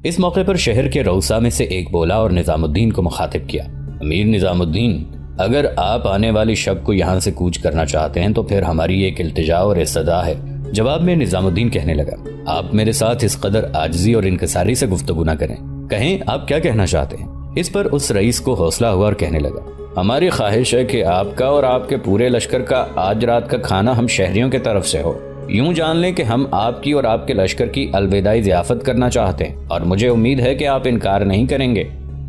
اس موقع پر شہر کے روسا میں سے ایک بولا اور نظام الدین کو مخاطب کیا، امیر نظام الدین، اگر آپ آنے والی شب کو یہاں سے کوچ کرنا چاہتے ہیں تو پھر ہماری ایک التجا اور استدعا ہے۔ جواب میں نظام الدین کہنے لگا، آپ میرے ساتھ اس قدر عاجزی اور انکساری سے گفتگو نہ کریں، کہیں آپ کیا کہنا چاہتے ہیں۔ اس پر اس رئیس کو حوصلہ ہوا اور کہنے لگا، ہماری خواہش ہے کہ آپ کا اور آپ کے پورے لشکر کا آج رات کا کھانا ہم شہریوں کی طرف سے ہو۔ یوں جان لیں کہ ہم آپ کی اور آپ کے لشکر کی الوداعی ضیافت کرنا چاہتے ہیں اور مجھے امید ہے کہ آپ انکار نہیں کریں گے۔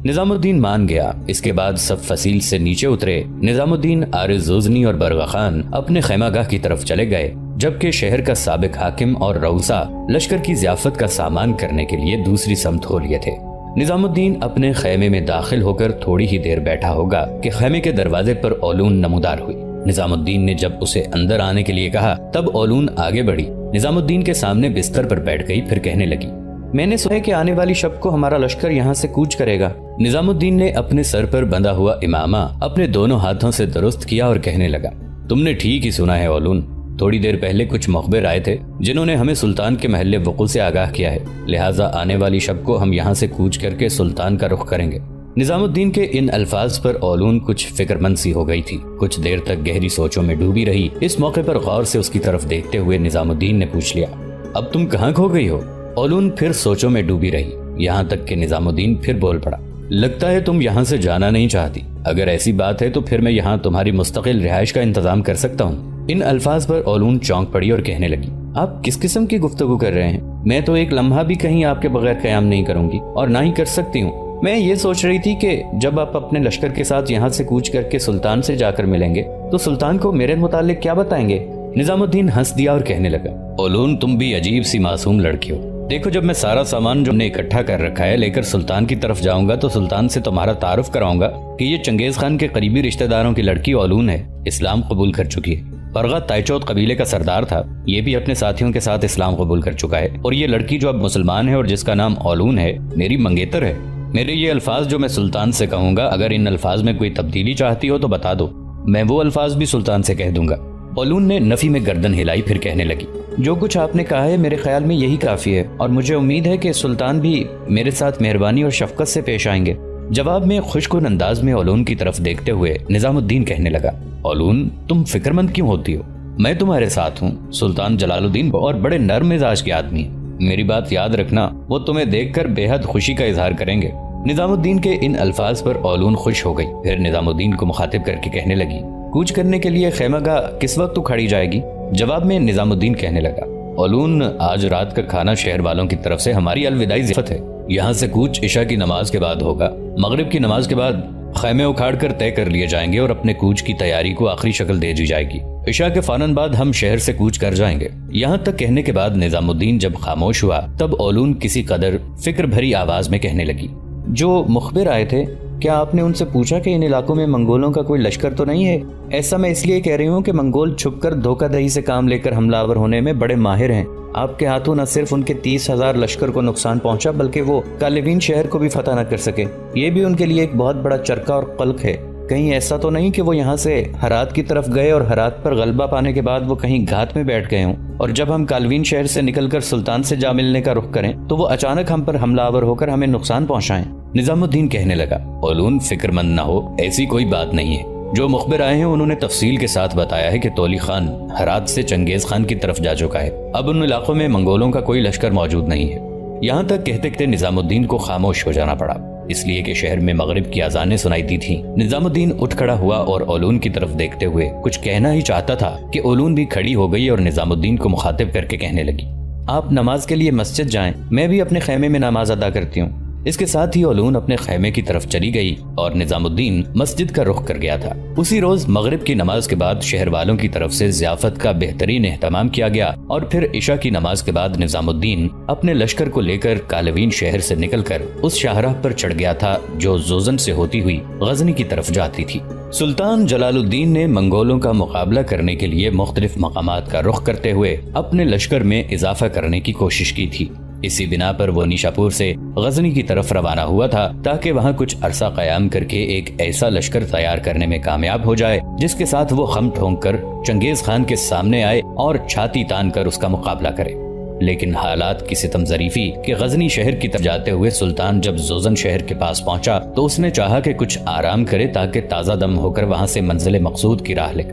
نظام الدین مان گیا۔ اس کے بعد سب فصیل سے نیچے اترے۔ نظام الدین، عارض زوزنی اور برغا خان اپنے خیمہ گاہ کی طرف چلے گئے، جبکہ شہر کا سابق حاکم اور روسا لشکر کی ضیافت کا سامان کرنے کے لیے دوسری سمت ہو لیے تھے۔ نظام الدین اپنے خیمے میں داخل ہو کر تھوڑی ہی دیر بیٹھا ہوگا کہ خیمے کے دروازے پر اولون نمودار ہوئی۔ نظام الدین نے جب اسے اندر آنے کے لیے کہا تب اولون آگے بڑھی، نظام الدین کے سامنے بستر پر بیٹھ گئی، پھر کہنے لگی، میں نے سنا کہ آنے والی شب کو ہمارا لشکر یہاں سے کوچ کرے گا۔ نظام الدین نے اپنے سر پر بندھا ہوا امامہ اپنے دونوں ہاتھوں سے درست کیا اور کہنے لگا، تم نے ٹھیک ہی سنا ہے اولون، تھوڑی دیر پہلے کچھ مخبر آئے تھے جنہوں نے ہمیں سلطان کے محل وقوع سے آگاہ کیا ہے، لہٰذا آنے والی شب کو ہم یہاں سے کوچ کر کے سلطان کا رخ کریں گے۔ نظام الدین کے ان الفاظ پر اولون کچھ فکر مند سی ہو گئی تھی، کچھ دیر تک گہری سوچوں میں ڈوبی رہی۔ اس موقع پر غور سے اس کی طرف دیکھتے ہوئے نظام الدین نے پوچھ لیا، اب تم کہاں کھو گئی ہو؟ اولون پھر سوچوں میں ڈوبی رہی، یہاں تک کہ نظام الدین پھر بول پڑا، لگتا ہے تم یہاں سے جانا نہیں چاہتی، اگر ایسی بات ہے تو پھر میں یہاں تمہاری مستقل رہائش کا انتظام کر سکتا ہوں۔ ان الفاظ پر اولون چونک پڑی اور کہنے لگی، آپ کس قسم کی گفتگو کر رہے ہیں؟ میں تو ایک لمحہ بھی کہیں آپ کے بغیر قیام نہیں کروں گی اور نہ ہی کر سکتی ہوں۔ میں یہ سوچ رہی تھی کہ جب آپ اپنے لشکر کے ساتھ یہاں سے کوچ کر کے سلطان سے جا کر ملیں گے تو سلطان کو میرے متعلق کیا بتائیں گے؟ نظام الدین ہنس دیا اور کہنے لگا، اولون تم بھی عجیب سی معصوم لڑکی ہو، دیکھو جب میں سارا سامان جو نے اکٹھا کر رکھا ہے لے کر سلطان کی طرف جاؤں گا تو سلطان سے تمہارا تعارف کراؤں گا کہ یہ چنگیز خان کے قریبی رشتہ داروں کی لڑکی اولون ہے، اسلام قبول کر چکی ہے۔ برغا تائچوت قبیلے کا سردار تھا، یہ بھی اپنے ساتھیوں کے ساتھ اسلام قبول کر چکا ہے، اور یہ لڑکی جو اب مسلمان ہے اور جس کا نام اولون ہے میری منگیتر ہے۔ میرے یہ الفاظ جو میں سلطان سے کہوں گا، اگر ان الفاظ میں کوئی تبدیلی چاہتی ہو تو بتا دو، میں وہ الفاظ بھی سلطان سے کہہ دوں گا۔ اولون نے نفی میں گردن ہلائی، پھر کہنے لگی، جو کچھ آپ نے کہا ہے میرے خیال میں یہی کافی ہے، اور مجھے امید ہے کہ سلطان بھی میرے ساتھ مہربانی اور شفقت سے پیش آئیں گے۔ جواب میں خوشگوار انداز میں اولون کی طرف دیکھتے ہوئے نظام الدین کہنے لگا، اولون تم فکر مند کیوں ہوتی ہو؟ میں تمہارے ساتھ ہوں، سلطان جلال الدین اور بڑے نرم مزاج کے آدمی ہیں، میری بات یاد رکھنا، وہ تمہیں دیکھ کر بے حد خوشی کا اظہار کریں گے۔ نظام الدین کے ان الفاظ پر اولون خوش ہو گئی، پھر نظام الدین کو مخاطب کر کے کہنے لگی، کوچ کرنے کے لیے خیمہ گاہ کس وقت اکھاڑی جائے گی؟ جواب میں نظام الدین کہنے لگا، اولون آج رات کا کھانا شہر والوں کی طرف سے ہماری الوداعی ضیافت ہے، یہاں سے کوچ عشاء کی نماز کے بعد ہوگا، مغرب کی نماز کے بعد خیمے اکھاڑ کر طے کر لیے جائیں گے اور اپنے کوچ کی تیاری کو آخری شکل دے دی جائے گی، عشاء کے فوراً بعد ہم شہر سے کوچ کر جائیں گے۔ یہاں تک کہنے کے بعد نظام الدین جب خاموش ہوا تب اولون کسی قدر فکر بھری آواز میں کہنے لگی، جو مخبر آئے تھے کیا آپ نے ان سے پوچھا کہ ان علاقوں میں منگولوں کا کوئی لشکر تو نہیں ہے؟ ایسا میں اس لیے کہہ رہی ہوں کہ منگول چھپ کر دھوکہ دہی سے کام لے کر حملہ آور ہونے میں بڑے ماہر ہیں، آپ کے ہاتھوں نہ صرف ان کے 30,000 لشکر کو نقصان پہنچا بلکہ وہ کالوین شہر کو بھی فتح نہ کر سکے، یہ بھی ان کے لیے ایک بہت بڑا چرکا اور قلق ہے۔ کہیں ایسا تو نہیں کہ وہ یہاں سے ہرات کی طرف گئے اور ہرات پر غلبہ پانے کے بعد وہ کہیں گھات میں بیٹھ گئے ہوں اور جب ہم کالوین شہر سے نکل کر سلطان سے جا ملنے کا رخ کریں تو وہ اچانک ہم پر حملہ آور ہو کر ہمیں نقصان پہنچائیں؟ نظام الدین کہنے لگا، اولون فکر مند نہ ہو، ایسی کوئی بات نہیں ہے، جو مخبر آئے ہیں انہوں نے تفصیل کے ساتھ بتایا ہے کہ تولی خان ہرات سے چنگیز خان کی طرف جا چکا ہے، اب ان علاقوں میں منگولوں کا کوئی لشکر موجود نہیں ہے۔ یہاں تک کہتے کہتے نظام الدین کو خاموش ہو جانا پڑا، اس لیے کہ شہر میں مغرب کی اذانیں سنائی دی تھیں۔ نظام الدین اٹھ کھڑا ہوا اور اولون کی طرف دیکھتے ہوئے کچھ کہنا ہی چاہتا تھا کہ اولون بھی کھڑی ہو گئی اور نظام الدین کو مخاطب کر کے کہنے لگی، آپ نماز کے لیے مسجد جائیں، میں بھی اپنے خیمے میں نماز ادا کرتی ہوں۔ اس کے ساتھ ہی اولون اپنے خیمے کی طرف چلی گئی اور نظام الدین مسجد کا رخ کر گیا تھا۔ اسی روز مغرب کی نماز کے بعد شہر والوں کی طرف سے ضیافت کا بہترین اہتمام کیا گیا اور پھر عشاء کی نماز کے بعد نظام الدین اپنے لشکر کو لے کر کالوین شہر سے نکل کر اس شاہراہ پر چڑھ گیا تھا جو زوزن سے ہوتی ہوئی غزنی کی طرف جاتی تھی۔ سلطان جلال الدین نے منگولوں کا مقابلہ کرنے کے لیے مختلف مقامات کا رخ کرتے ہوئے اپنے لشکر میں اضافہ کرنے کی کوشش کی تھی۔ اسی بنا پر وہ نیشاپور سے غزنی کی طرف روانہ ہوا تھا تاکہ وہاں کچھ عرصہ قیام کر کے ایک ایسا لشکر تیار کرنے میں کامیاب ہو جائے جس کے ساتھ وہ خم ٹھونک کر چنگیز خان کے سامنے آئے اور چھاتی تان کر اس کا مقابلہ کرے۔ لیکن حالات کی ستم ظریفی کہ غزنی شہر کی طرف جاتے ہوئے سلطان جب زوزن شہر کے پاس پہنچا تو اس نے چاہا کہ کچھ آرام کرے تاکہ تازہ دم ہو کر وہاں سے منزل مقصود کی راہ لے،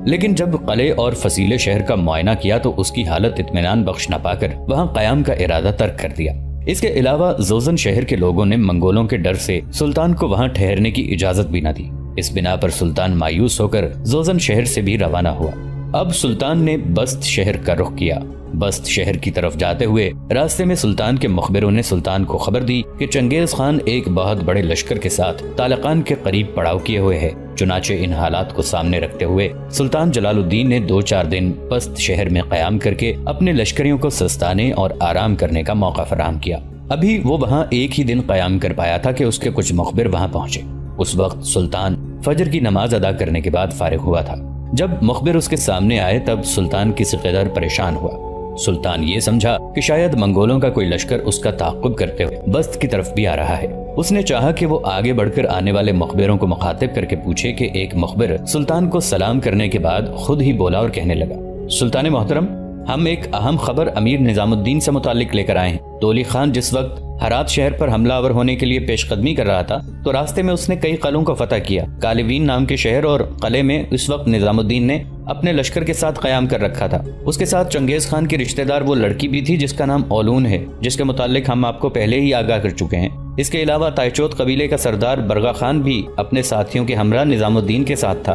لیکن جب قلعے اور فصیلے شہر کا معائنہ کیا تو اس کی حالت اطمینان بخش نہ پا کر وہاں قیام کا ارادہ ترک کر دیا۔ اس کے علاوہ زوزن شہر کے لوگوں نے منگولوں کے ڈر سے سلطان کو وہاں ٹھہرنے کی اجازت بھی نہ دی۔ اس بنا پر سلطان مایوس ہو کر زوزن شہر سے بھی روانہ ہوا۔ اب سلطان نے بست شہر کا رخ کیا۔ بست شہر کی طرف جاتے ہوئے راستے میں سلطان کے مخبروں نے سلطان کو خبر دی کہ چنگیز خان ایک بہت بڑے لشکر کے ساتھ تالقان کے قریب پڑاؤ کیے ہوئے ہے۔ چنانچہ ان حالات کو سامنے رکھتے ہوئے سلطان جلال الدین نے 2-4 دن بست شہر میں قیام کر کے اپنے لشکریوں کو سستانے اور آرام کرنے کا موقع فراہم کیا۔ ابھی وہ وہاں ایک ہی دن قیام کر پایا تھا کہ اس کے کچھ مخبر وہاں پہنچے۔ اس وقت سلطان فجر کی نماز ادا کرنے کے بعد فارغ ہوا تھا۔ جب مخبر اس کے سامنے آئے تب سلطان کسی قدر پریشان ہوا۔ سلطان یہ سمجھا کہ شاید منگولوں کا کوئی لشکر اس کا تعاقب کرتے ہوئے بست کی طرف بھی آ رہا ہے۔ اس نے چاہا کہ وہ آگے بڑھ کر آنے والے مخبروں کو مخاطب کر کے پوچھے کہ ایک مخبر سلطان کو سلام کرنے کے بعد خود ہی بولا اور کہنے لگا، سلطان محترم، ہم ایک اہم خبر امیر نظام الدین سے متعلق لے کر آئے ہیں۔ تولی خان جس وقت ہرات شہر پر حملہ آور ہونے کے لیے پیش قدمی کر رہا تھا تو راستے میں اس نے کئی قلعوں کو فتح کیا۔ کالوین نام کے شہر اور قلعے میں اس وقت نظام الدین نے اپنے لشکر کے ساتھ قیام کر رکھا تھا۔ اس کے ساتھ چنگیز خان کی رشتہ دار وہ لڑکی بھی تھی جس کا نام اولون ہے، جس کے متعلق ہم آپ کو پہلے ہی آگاہ کر چکے ہیں۔ اس کے علاوہ تائچوت قبیلے کا سردار برغا خان بھی اپنے ساتھیوں کے ہمراہ نظام الدین کے ساتھ تھا۔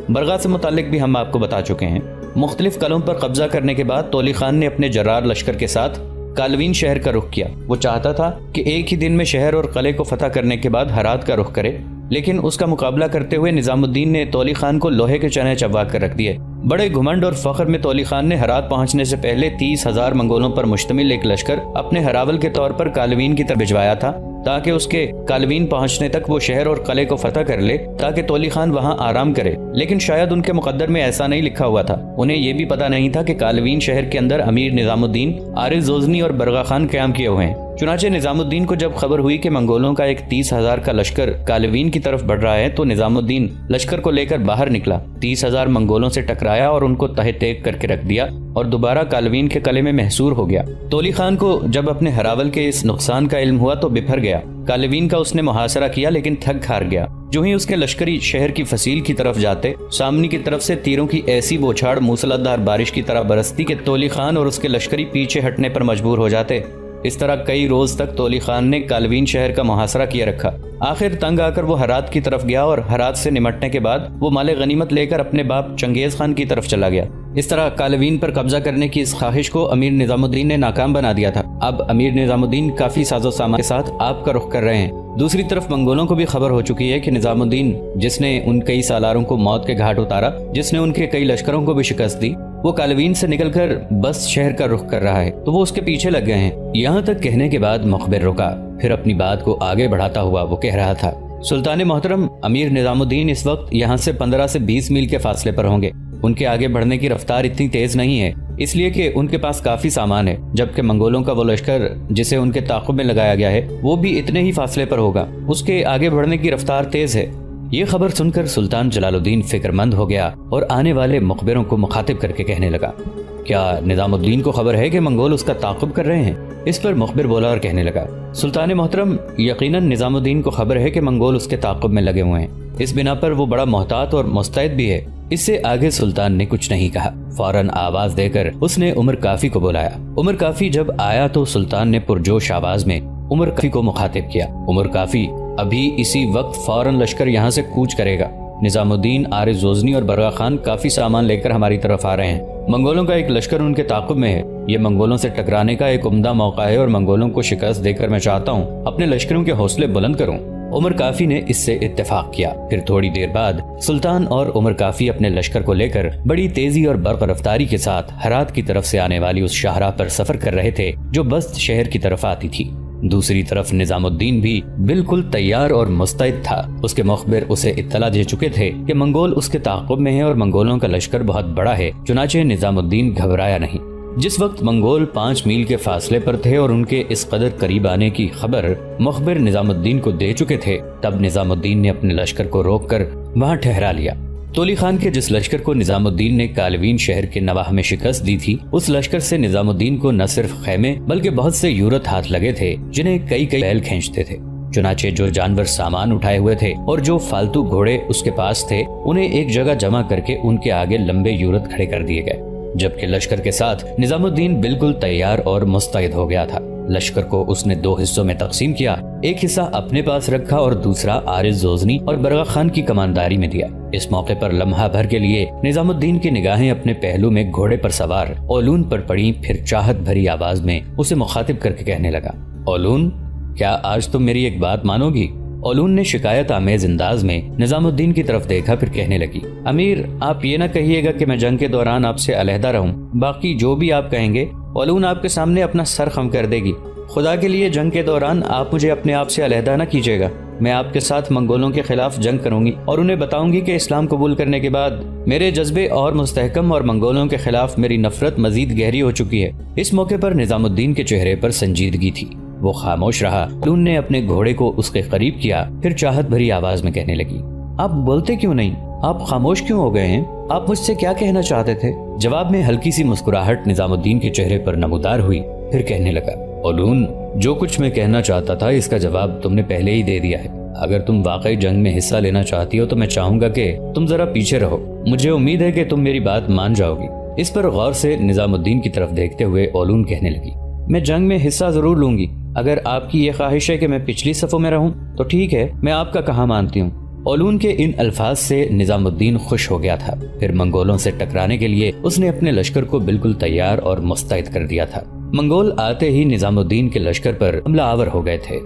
برغا سے متعلق بھی ہم آپ کو بتا چکے ہیں۔ مختلف قلعوں پر قبضہ کرنے کے بعد تولی خان نے اپنے جرار لشکر کے ساتھ کالوین شہر کا رخ کیا۔ وہ چاہتا تھا کہ ایک ہی دن میں شہر اور قلعے کو فتح کرنے کے بعد ہرات کا رخ کرے، لیکن اس کا مقابلہ کرتے ہوئے نظام الدین نے تولی خان کو لوہے کے چنے چبا کر رکھ دیے۔ بڑے گھمنڈ اور فخر میں تولی خان نے ہرات پہنچنے سے پہلے 30,000 منگولوں پر مشتمل ایک لشکر اپنے ہراول کے طور پر کالوین کی طرف بھجوایا تھا تاکہ اس کے کالوین پہنچنے تک وہ شہر اور قلعے کو فتح کر لے تاکہ تولی خان وہاں آرام کرے، لیکن شاید ان کے مقدر میں ایسا نہیں لکھا ہوا تھا۔ انہیں یہ بھی پتہ نہیں تھا کہ کالوین شہر کے اندر امیر نظام الدین، عارض غزنی اور برغا خان قیام کیے ہوئے ہیں۔ چنانچہ نظام الدین کو جب خبر ہوئی کہ منگولوں کا ایک 30,000 کا لشکر کالوین کی طرف بڑھ رہا ہے تو نظام الدین لشکر کو لے کر باہر نکلا، 30,000 منگولوں سے ٹکرایا اور ان کو تہہ تیگ کر کے رکھ دیا اور دوبارہ کالوین کے قلعے میں محصور ہو گیا۔ تولی خان کو جب اپنے ہراول کے اس نقصان کا علم ہوا تو بپھر گیا۔ کالوین کا اس نے محاصرہ کیا لیکن تھک ہار گیا۔ جو ہی اس کے لشکری شہر کی فصیل کی طرف جاتے، سامنے کی طرف سے تیروں کی ایسی بوچھاڑ موسلادھار بارش کی طرح برستی کہ تولی خان اور اس کے لشکری پیچھے ہٹنے پر مجبور ہو جاتے۔ اس طرح کئی روز تک تولی خان نے کالوین شہر کا محاصرہ کیے رکھا۔ آخر تنگ آ کر وہ ہرات کی طرف گیا اور ہرات سے نمٹنے کے بعد وہ مال غنیمت لے کر اپنے باپ چنگیز خان کی طرف چلا گیا۔ اس طرح کالوین پر قبضہ کرنے کی اس خواہش کو امیر نظام الدین نے ناکام بنا دیا تھا۔ اب امیر نظام الدین کافی ساز و سامان کے ساتھ آپ کا رخ کر رہے ہیں۔ دوسری طرف منگولوں کو بھی خبر ہو چکی ہے کہ نظام الدین، جس نے ان کئی سالاروں کو موت کے گھاٹ اتارا، جس نے ان کے کئی لشکروں کو بھی شکست دی، وہ کالوین سے نکل کر بس شہر کا رخ کر رہا ہے، تو وہ اس کے پیچھے لگ گئے ہیں۔ یہاں تک کہنے کے بعد مخبر رکا، پھر اپنی بات کو آگے بڑھاتا ہوا وہ کہہ رہا تھا، سلطان محترم، امیر نظام الدین اس وقت یہاں سے 15 سے 20 میل کے فاصلے پر ہوں گے۔ ان کے آگے بڑھنے کی رفتار اتنی تیز نہیں ہے، اس لیے کہ ان کے پاس کافی سامان ہے، جبکہ منگولوں کا وہ لشکر جسے ان کے تعاقب میں لگایا گیا ہے وہ بھی اتنے ہی فاصلے پر ہوگا، اس کے آگے بڑھنے کی رفتار تیز ہے۔ یہ خبر سن کر سلطان جلال الدین فکر مند ہو گیا اور آنے والے مخبروں کو مخاطب کر کے کہنے لگا، کیا نظام الدین کو خبر ہے کہ منگول اس کا تعاقب کر رہے ہیں؟ اس پر مخبر بولا اور کہنے لگا، سلطان محترم، یقیناً نظام الدین کو خبر ہے کہ منگول اس کے تعاقب میں لگے ہوئے ہیں، اس بنا پر وہ بڑا محتاط اور مستعد بھی ہے۔ اس سے آگے سلطان نے کچھ نہیں کہا، فوراً آواز دے کر اس نے عمر کافی کو بلایا۔ عمر کافی جب آیا تو سلطان نے پرجوش آواز میں عمر کافی کو مخاطب کیا، عمر کافی، ابھی اسی وقت فوراً لشکر یہاں سے کوچ کرے گا۔ نظام الدین، عارض غزنی اور برغا خان کافی سامان لے کر ہماری طرف آ رہے ہیں۔ منگولوں کا ایک لشکر ان کے تعاقب میں ہے، یہ منگولوں سے ٹکرانے کا ایک عمدہ موقع ہے اور منگولوں کو شکست دے کر میں چاہتا ہوں اپنے لشکروں کے حوصلے بلند کروں۔ عمر کافی نے اس سے اتفاق کیا۔ پھر تھوڑی دیر بعد سلطان اور عمر کافی اپنے لشکر کو لے کر بڑی تیزی اور برق رفتاری کے ساتھ ہرات کی طرف سے آنے والی اس شاہراہ پر سفر کر رہے تھے جو بست شہر کی طرف آتی تھی۔ دوسری طرف نظام الدین بھی بالکل تیار اور مستعد تھا۔ اس کے مخبر اسے اطلاع دے چکے تھے کہ منگول اس کے تعاقب میں ہیں اور منگولوں کا لشکر بہت بڑا ہے، چنانچہ نظام الدین گھبرایا نہیں۔ جس وقت منگول 5 میل کے فاصلے پر تھے اور ان کے اس قدر قریب آنے کی خبر مخبر نظام الدین کو دے چکے تھے، تب نظام الدین نے اپنے لشکر کو روک کر وہاں ٹھہرا لیا۔ تولی خان کے جس لشکر کو نظام الدین نے کالوین شہر کے نواح میں شکست دی تھی، اس لشکر سے نظام الدین کو نہ صرف خیمے بلکہ بہت سے یورت ہاتھ لگے تھے جنہیں کئی بیل کھینچتے تھے۔ چنانچہ جو جانور سامان اٹھائے ہوئے تھے اور جو فالتو گھوڑے اس کے پاس تھے، انہیں ایک جگہ جمع کر کے ان کے آگے لمبے یورت کھڑے کر دیے گئے، جبکہ لشکر کے ساتھ نظام الدین بالکل تیار اور مستعد ہو گیا تھا۔ لشکر کو اس نے 2 حصوں میں تقسیم کیا، ایک حصہ اپنے پاس رکھا اور دوسرا عارض زوزنی اور برغا خان کی کمانداری میں دیا۔ اس موقع پر لمحہ بھر کے لیے نظام الدین کی نگاہیں اپنے پہلو میں گھوڑے پر سوار اولون پر پڑی، پھر چاہت بھری آواز میں اسے مخاطب کر کے کہنے لگا، اولون، کیا آج تم میری ایک بات مانو گی؟ اولون نے شکایت آمیز انداز میں نظام الدین کی طرف دیکھا، پھر کہنے لگی، امیر، آپ یہ نہ کہیے گا کہ میں جنگ کے دوران آپ سے علیحدہ رہوں، باقی جو بھی آپ کہیں گے اولون آپ کے سامنے اپنا سر خم کر دے گی۔ خدا کے لیے جنگ کے دوران آپ مجھے اپنے آپ سے علیحدہ نہ کیجیے گا، میں آپ کے ساتھ منگولوں کے خلاف جنگ کروں گی اور انہیں بتاؤں گی کہ اسلام قبول کرنے کے بعد میرے جذبے اور مستحکم، اور منگولوں کے خلاف میری نفرت مزید گہری ہو چکی ہے۔ اس موقع پر نظام الدین کے چہرے پر سنجیدگی تھی، وہ خاموش رہا۔ اولون نے اپنے گھوڑے کو اس کے قریب کیا، پھر چاہت بھری آواز میں کہنے لگی، آپ بولتے کیوں نہیں؟ آپ خاموش کیوں ہو گئے ہیں؟ آپ مجھ سے کیا کہنا چاہتے تھے؟ جواب میں ہلکی سی مسکراہٹ نظام الدین کے چہرے پر نمودار ہوئی، پھر کہنے لگا، اولون، جو کچھ میں کہنا چاہتا تھا اس کا جواب تم نے پہلے ہی دے دیا ہے۔ اگر تم واقعی جنگ میں حصہ لینا چاہتی ہو تو میں چاہوں گا کہ تم ذرا پیچھے رہو، مجھے امید ہے کہ تم میری بات مان جاؤ گی۔ اس پر غور سے نظام الدین کی طرف دیکھتے ہوئے اولون کہنے لگی، میں جنگ میں حصہ ضرور لوں گی، اگر آپ کی یہ خواہش ہے کہ میں پچھلی صفوں میں رہوں تو ٹھیک ہے، میں آپ کا کہا مانتی ہوں۔ اولون کے ان الفاظ سے نظام الدین خوش ہو گیا تھا، پھر منگولوں سے ٹکرانے کے لیے اس نے اپنے لشکر کو بالکل تیار اور مستعد کر دیا تھا۔ منگول آتے ہی نظام الدین کے لشکر پر حملہ آور ہو گئے تھے۔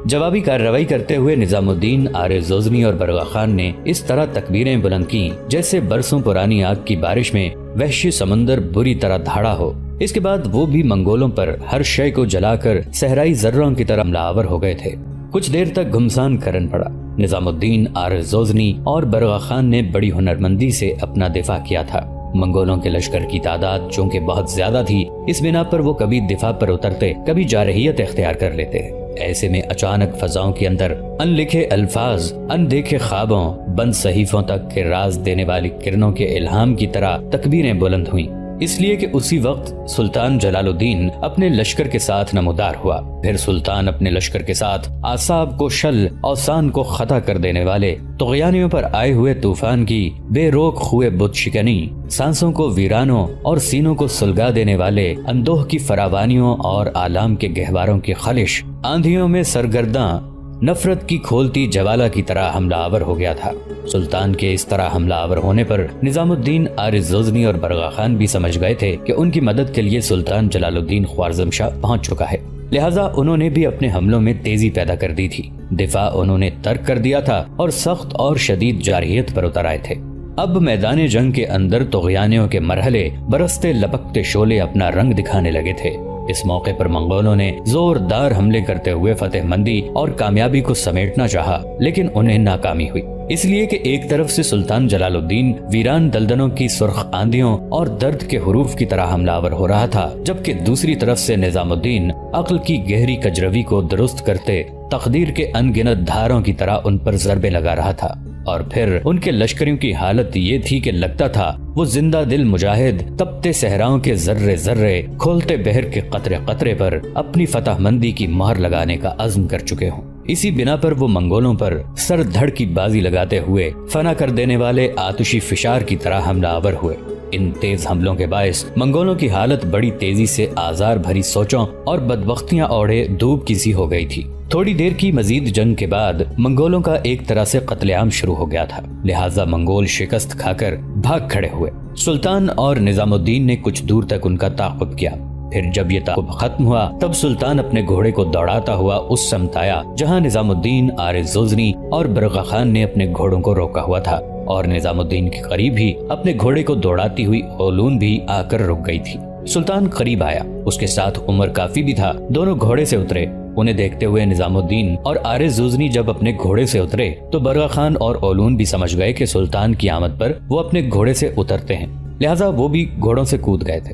جوابی کارروائی کرتے ہوئے نظام الدین، عارض زوزنی اور برغا خان نے اس طرح تکبیریں بلند کیں جیسے برسوں پرانی آگ کی بارش میں وحشی سمندر بری طرح دھاڑا ہو۔ اس کے بعد وہ بھی منگولوں پر ہر شے کو جلا کر صحرائی ذروں کی طرح حملہ آور ہو گئے تھے۔ کچھ دیر تک گھمسان کرن پڑا۔ نظام الدین، عارض زوزنی اور برغا خان نے بڑی ہنرمندی سے اپنا دفاع کیا تھا۔ منگولوں کے لشکر کی تعداد چونکہ بہت زیادہ تھی، اس بنا پر وہ کبھی دفاع پر اترتے، کبھی جارحیت اختیار کر لیتے۔ ایسے میں اچانک فضاؤں کے اندر ان لکھے الفاظ، ان دیکھے خوابوں، بند صحیفوں تک کے راز دینے والی کرنوں کے الہام کی طرح تکبیریں بلند ہوئیں، اس لیے کہ اسی وقت سلطان جلال الدین اپنے لشکر کے ساتھ نمودار ہوا۔ پھر سلطان اپنے لشکر کے ساتھ اعصاب کو شل، اوسان کو خطا کر دینے والے طغیانیوں پر آئے ہوئے طوفان کی بے روک خوئے بت شکنی، سانسوں کو ویرانوں اور سینوں کو سلگا دینے والے اندوہ کی فراوانیوں اور آلام کے گہواروں کی خلش، آندھیوں میں سرگرداں نفرت کی کھولتی جوالہ کی طرح حملہ آور ہو گیا تھا۔ سلطان کے اس طرح حملہ آور ہونے پر نظام الدین، عارض زوزنی اور برغا خان بھی سمجھ گئے تھے کہ ان کی مدد کے لیے سلطان جلال الدین خوارزم شاہ پہنچ چکا ہے، لہٰذا انہوں نے بھی اپنے حملوں میں تیزی پیدا کر دی تھی۔ دفاع انہوں نے ترک کر دیا تھا اور سخت اور شدید جارحیت پر اتر آئے تھے۔ اب میدان جنگ کے اندر طغیانیوں کے مرحلے برستے لپکتے شعلے اپنا رنگ دکھانے لگے تھے۔ اس موقع پر منگولوں نے زوردار حملے کرتے ہوئے فتح مندی اور کامیابی کو سمیٹنا چاہا، لیکن انہیں ناکامی ہوئی، اس لیے کہ ایک طرف سے سلطان جلال الدین ویران دلدلوں کی سرخ آندھیوں اور درد کے حروف کی طرح حملہ آور ہو رہا تھا، جبکہ دوسری طرف سے نظام الدین عقل کی گہری کجروی کو درست کرتے تقدیر کے ان گنت دھاروں کی طرح ان پر ضربے لگا رہا تھا۔ اور پھر ان کے لشکریوں کی حالت یہ تھی کہ لگتا تھا وہ زندہ دل مجاہد تپتے صحراؤں کے ذرے ذرے، کھولتے بحر کے قطرے قطرے پر اپنی فتح مندی کی مہر لگانے کا عزم کر چکے ہوں۔ اسی بنا پر وہ منگولوں پر سر دھڑ کی بازی لگاتے ہوئے فنا کر دینے والے آتشی فشار کی طرح حملہ آور ہوئے۔ ان تیز حملوں کے باعث منگولوں کی حالت بڑی تیزی سے آزار بھری سوچوں اور بدبختیاں اوڑھے دھوپ کی سی ہو گئی تھی۔ تھوڑی دیر کی مزید جنگ کے بعد منگولوں کا ایک طرح سے قتل عام شروع ہو گیا تھا، لہٰذا منگول شکست کھا کر بھاگ کھڑے ہوئے۔ سلطان اور نظام الدین نے کچھ دور تک ان کا تعاقب کیا، پھر جب یہ تعاقب ختم ہوا تب سلطان اپنے گھوڑے کو دوڑاتا ہوا اس سمت آیا جہاں نظام الدین، عارض زوزنی اور برغا خان نے اپنے گھوڑوں کو روکا ہوا تھا، اور نظام الدین کے قریب ہی اپنے گھوڑے کو دوڑاتی ہوئی اولون بھی آ کر رک گئی تھی۔ سلطان قریب آیا، اس کے ساتھ عمر کافی بھی تھا، دونوں گھوڑے سے اترے۔ انہیں دیکھتے ہوئے نظام الدین اور عارض زوزنی جب اپنے گھوڑے سے اترے تو برغا خان اور اولون بھی سمجھ گئے کہ سلطان کی آمد پر وہ اپنے گھوڑے سے اترتے ہیں، لہٰذا وہ بھی گھوڑوں سے کود گئے تھے۔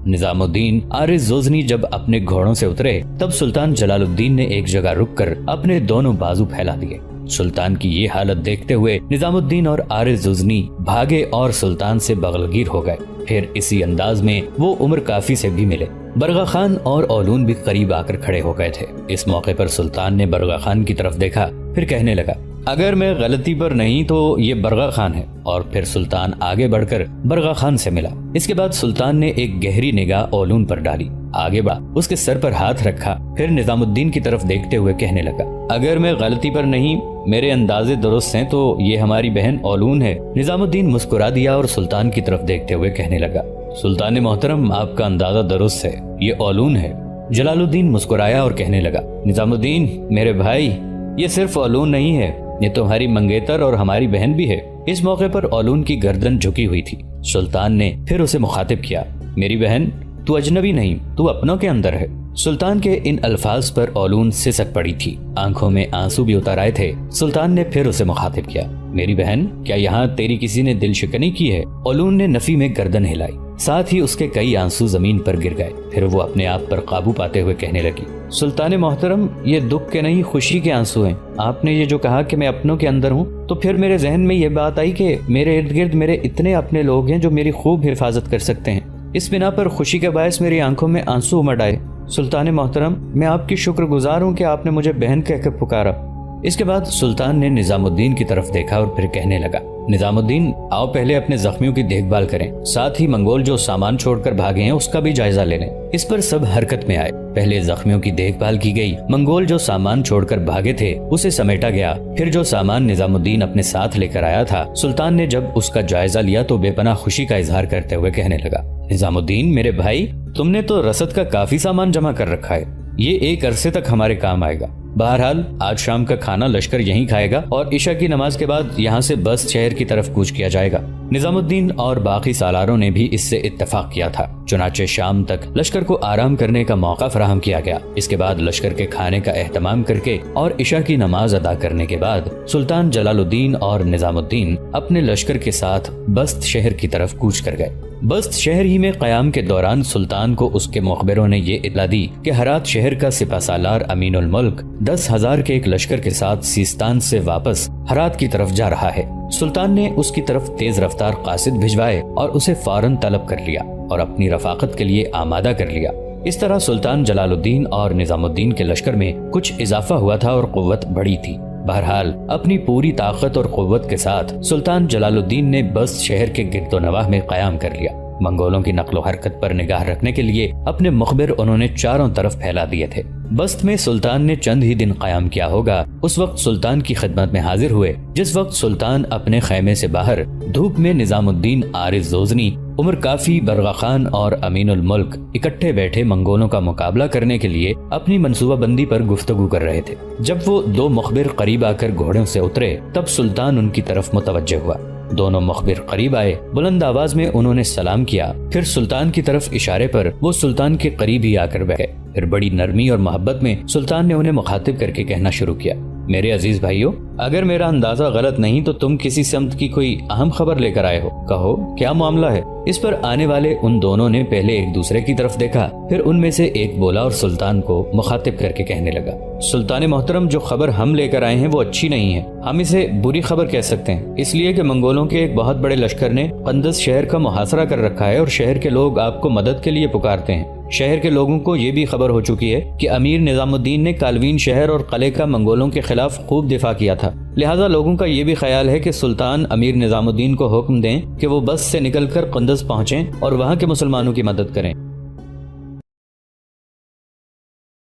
نظام الدین، عارض زوزنی جب اپنے گھوڑوں سے اترے تب سلطان جلال الدین نے ایک جگہ رک کر اپنے دونوں بازو پھیلا دیے۔ سلطان کی یہ حالت دیکھتے ہوئے نظام الدین اور عارض غزنی بھاگے اور سلطان سے بغلگیر ہو گئے۔ پھر اسی انداز میں وہ عمر کافی سے بھی ملے۔ برغا خان اور اولون بھی قریب آ کر کھڑے ہو گئے تھے۔ اس موقع پر سلطان نے برغا خان کی طرف دیکھا، پھر کہنے لگا، اگر میں غلطی پر نہیں تو یہ برغا خان ہے۔ اور پھر سلطان آگے بڑھ کر برغا خان سے ملا۔ اس کے بعد سلطان نے ایک گہری نگاہ اولون پر ڈالی، آگے بڑھا، اس کے سر پر ہاتھ رکھا، پھر نظام الدین کی طرف دیکھتے ہوئے کہنے لگا، اگر میں غلطی پر نہیں، میرے اندازے درست ہیں تو یہ ہماری بہن اولون ہے۔ نظام الدین مسکرا دیا اور سلطان کی طرف دیکھتے ہوئے کہنے لگا، سلطان محترم، آپ کا اندازہ درست ہے، یہ اولون ہے۔ جلال الدین مسکرایا اور کہنے لگا، نظام الدین میرے بھائی، یہ صرف اولون نہیں ہے، یہ تمہاری منگیتر اور ہماری بہن بھی ہے۔ اس موقع پر اولون کی گردن جھکی ہوئی تھی۔ سلطان نے پھر اسے مخاطب کیا، میری بہن، تو اجنبی نہیں، تو اپنوں کے اندر ہے۔ سلطان کے ان الفاظ پر اولون سسک پڑی تھی، آنکھوں میں آنسو بھی اتر آئے تھے۔ سلطان نے پھر اسے مخاطب کیا، میری بہن، کیا یہاں تیری کسی نے دل شکنی کی ہے؟ اولون نے نفی میں گردن ہلائی، ساتھ ہی اس کے کئی آنسو زمین پر گر گئے۔ پھر وہ اپنے آپ پر قابو پاتے ہوئے کہنے لگی، سلطان محترم، یہ دکھ کے نہیں، خوشی کے آنسو ہیں۔ آپ نے یہ جو کہا کہ میں اپنوں کے اندر ہوں، تو پھر میرے ذہن میں یہ بات آئی کہ میرے ارد گرد میرے اتنے اپنے لوگ ہیں جو میری خوب حفاظت کر سکتے ہیں۔ اس بنا پر خوشی کے باعث میری آنکھوں میں آنسو امڑ آئے۔ سلطان محترم، میں آپ کی شکر گزار ہوں کہ آپ نے مجھے بہن کہہ کر پکارا۔ اس کے بعد سلطان نے نظام الدین کی طرف دیکھا اور پھر کہنے لگا، نظام الدین، آؤ پہلے اپنے زخمیوں کی دیکھ بھال کریں، ساتھ ہی منگول جو سامان چھوڑ کر بھاگے ہیں اس کا بھی جائزہ لے لیں۔ اس پر سب حرکت میں آئے۔ پہلے زخمیوں کی دیکھ بھال کی گئی، منگول جو سامان چھوڑ کر بھاگے تھے اسے سمیٹا گیا، پھر جو سامان نظام الدین اپنے ساتھ لے کر آیا تھا، سلطان نے جب اس کا جائزہ لیا تو بے پناہ خوشی کا اظہار کرتے ہوئے کہنے لگا، نظام الدین میرے بھائی، تم نے تو رسد کا کافی سامان جمع کر رکھا ہے، یہ ایک عرصے تک ہمارے کام آئے گا۔ بہرحال آج شام کا کھانا لشکر یہیں کھائے گا اور عشاء کی نماز کے بعد یہاں سے بست شہر کی طرف کوچ کیا جائے گا۔ نظام الدین اور باقی سالاروں نے بھی اس سے اتفاق کیا تھا۔ چنانچہ شام تک لشکر کو آرام کرنے کا موقع فراہم کیا گیا۔ اس کے بعد لشکر کے کھانے کا اہتمام کر کے اور عشاء کی نماز ادا کرنے کے بعد سلطان جلال الدین اور نظام الدین اپنے لشکر کے ساتھ بست شہر کی طرف کوچ کر گئے۔ بست شہر ہی میں قیام کے دوران سلطان کو اس کے مخبروں نے یہ اطلاع دی کہ ہرات شہر کا سپہ سالار امین الملک 10,000 کے ایک لشکر کے ساتھ سیستان سے واپس ہرات کی طرف جا رہا ہے۔ سلطان نے اس کی طرف تیز رفتار قاصد بھجوائے اور اسے فوراً طلب کر لیا اور اپنی رفاقت کے لیے آمادہ کر لیا۔ اس طرح سلطان جلال الدین اور نظام الدین کے لشکر میں کچھ اضافہ ہوا تھا اور قوت بڑھی تھی۔ بہرحال اپنی پوری طاقت اور قوت کے ساتھ سلطان جلال الدین نے بست شہر کے گرد و نواح میں قیام کر لیا۔ منگولوں کی نقل و حرکت پر نگاہ رکھنے کے لیے اپنے مخبر انہوں نے چاروں طرف پھیلا دیے تھے۔ بست میں سلطان نے چند ہی دن قیام کیا ہوگا، اس وقت سلطان کی خدمت میں حاضر ہوئے جس وقت سلطان اپنے خیمے سے باہر دھوپ میں نظام الدین، عارض غزنی، عمر کافی، برغا خان اور امین الملک اکٹھے بیٹھے منگولوں کا مقابلہ کرنے کے لیے اپنی منصوبہ بندی پر گفتگو کر رہے تھے۔ جب وہ دو مخبر قریب آ کر گھوڑوں سے اترے تب سلطان ان کی طرف متوجہ ہوا۔ دونوں مخبر قریب آئے، بلند آواز میں انہوں نے سلام کیا، پھر سلطان کی طرف اشارے پر وہ سلطان کے قریب ہی آ کر بیٹھے۔ پھر بڑی نرمی اور محبت میں سلطان نے انہیں مخاطب کر کے کہنا شروع کیا، میرے عزیز بھائیو، اگر میرا اندازہ غلط نہیں تو تم کسی سمت کی کوئی اہم خبر لے کر آئے ہو، کہو کیا معاملہ ہے؟ اس پر آنے والے ان دونوں نے پہلے ایک دوسرے کی طرف دیکھا، پھر ان میں سے ایک بولا اور سلطان کو مخاطب کر کے کہنے لگا، سلطان محترم، جو خبر ہم لے کر آئے ہیں وہ اچھی نہیں ہے، ہم اسے بری خبر کہہ سکتے ہیں، اس لیے کہ منگولوں کے ایک بہت بڑے لشکر نے قندز شہر کا محاصرہ کر رکھا ہے اور شہر کے لوگ آپ کو مدد کے لیے پکارتے ہیں۔ شہر کے لوگوں کو یہ بھی خبر ہو چکی ہے کہ امیر نظام الدین نے کالوین شہر اور قلعے کا منگولوں کے خلاف خوب دفاع کیا تھا، لہٰذا لوگوں کا یہ بھی خیال ہے کہ سلطان امیر نظام الدین کو حکم دیں کہ وہ بس سے نکل کر قندز پہنچیں اور وہاں کے مسلمانوں کی مدد کریں۔